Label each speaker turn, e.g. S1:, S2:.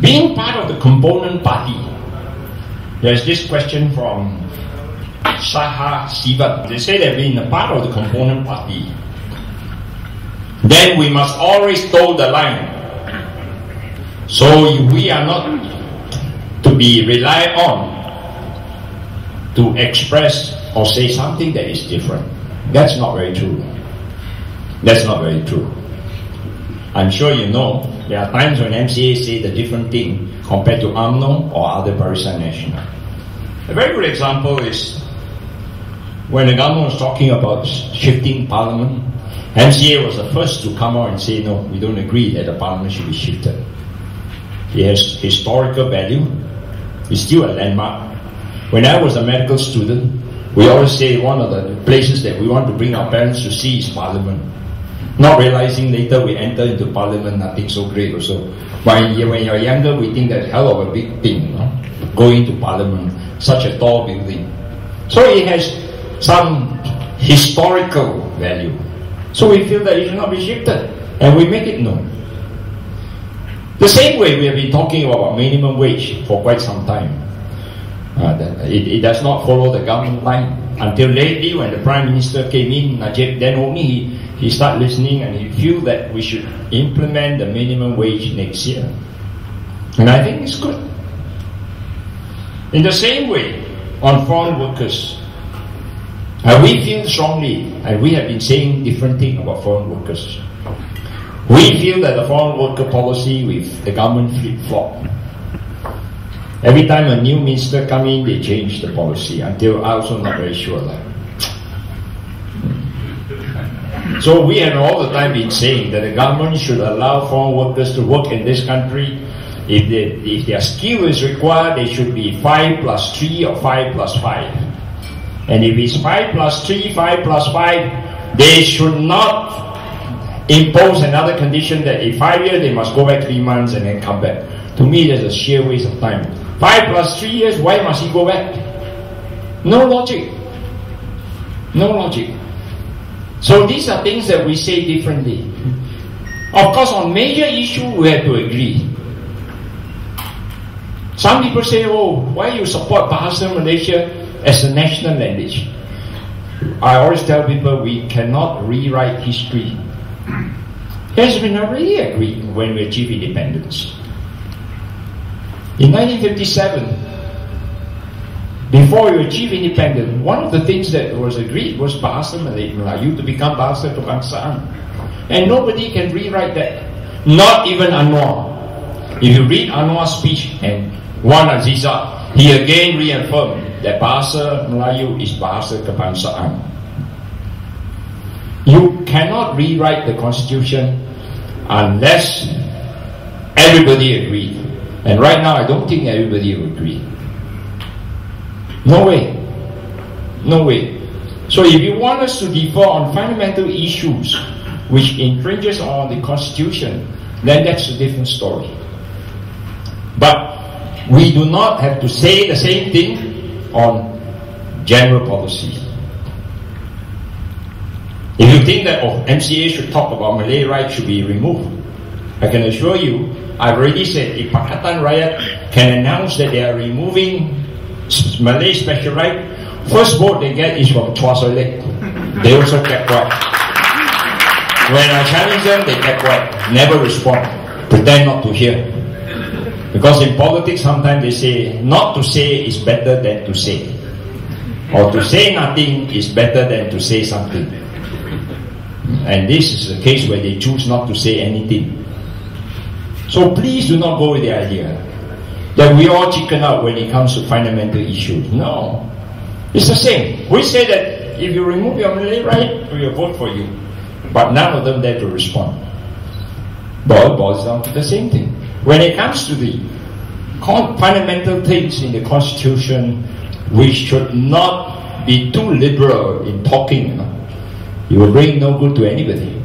S1: Being part of the component party, there's this question from Saha Sivat. They say that being a part of the component party, then we must always toe the line. So we are not to be relied on to express or say something that is different. That's not very true. That's not very true. I'm sure you know there are times when MCA say the different thing compared to UMNO or other Barisan Nasional. A very good example is when the government was talking about shifting parliament. MCA was the first to come out and say, no, we don't agree that the parliament should be shifted. It has historical value. It's still a landmark. When I was a medical student, we always say one of the places that we want to bring our parents to see is parliament. Not realizing later we enter into parliament, nothing so great also. But when you're younger, we think that's hell of a big thing, no? Going to parliament, such a tall building. So it has some historical value. So we feel that it should not be shifted, and we make it known. The same way we have been talking about minimum wage for quite some time. It does not follow the government line. Until lately, when the Prime Minister came in, Najib, then only he started listening and he feel that we should implement the minimum wage next year. And I think it's good. In the same way, on foreign workers, we feel strongly, and we have been saying different things about foreign workers. We feel that the foreign worker policy with the government flip-flop. Every time a new minister comes in, they change the policy, until I'm also not very sure. So we have all the time been saying that the government should allow foreign workers to work in this country. If their skill is required, they should be 5 plus 3 or 5 plus 5. And if it's 5 plus 3, 5 plus 5, they should not impose another condition that in 5 years they must go back 3 months and then come back. To me, that's a sheer waste of time. 5 plus 3 years, why must he go back? No logic. No logic. So these are things that we say differently. Of course, on major issues, we have to agree. Some people say, oh, why you support Bahasa Malaysia as a national language? I always tell people we cannot rewrite history. It has been already agreed when we achieve independence. In 1957, before we achieved independence, one of the things that was agreed was Bahasa Melayu to become Bahasa Kebangsaan. And nobody can rewrite that. Not even Anwar. If you read Anwar's speech and Wan Aziza, he again reaffirmed that Bahasa Melayu is Bahasa Kebangsaan. You cannot rewrite the constitution unless everybody agrees. And right now, I don't think everybody will agree. No way. No way. So if you want us to differ on fundamental issues which infringes on the constitution, then that's a different story. But we do not have to say the same thing on general policy. If you think that MCA should talk about Malay rights should be removed, I can assure you, I've already said if Pakatan Rakyat can announce that they are removing Malay special right, first vote they get is from Chua. They also kept quiet. When I challenge them, they kept quiet, never respond, pretend not to hear. Because in politics, sometimes they say, not to say is better than to say. Or to say nothing is better than to say something. And this is a case where they choose not to say anything. So please do not go with the idea that we all chicken out when it comes to fundamental issues. No. It's the same. We say that if you remove your Malay right, we will vote for you. But none of them dare to respond. But it boils down to the same thing. When it comes to the fundamental things in the Constitution, we should not be too liberal in talking. It will bring no good to anybody.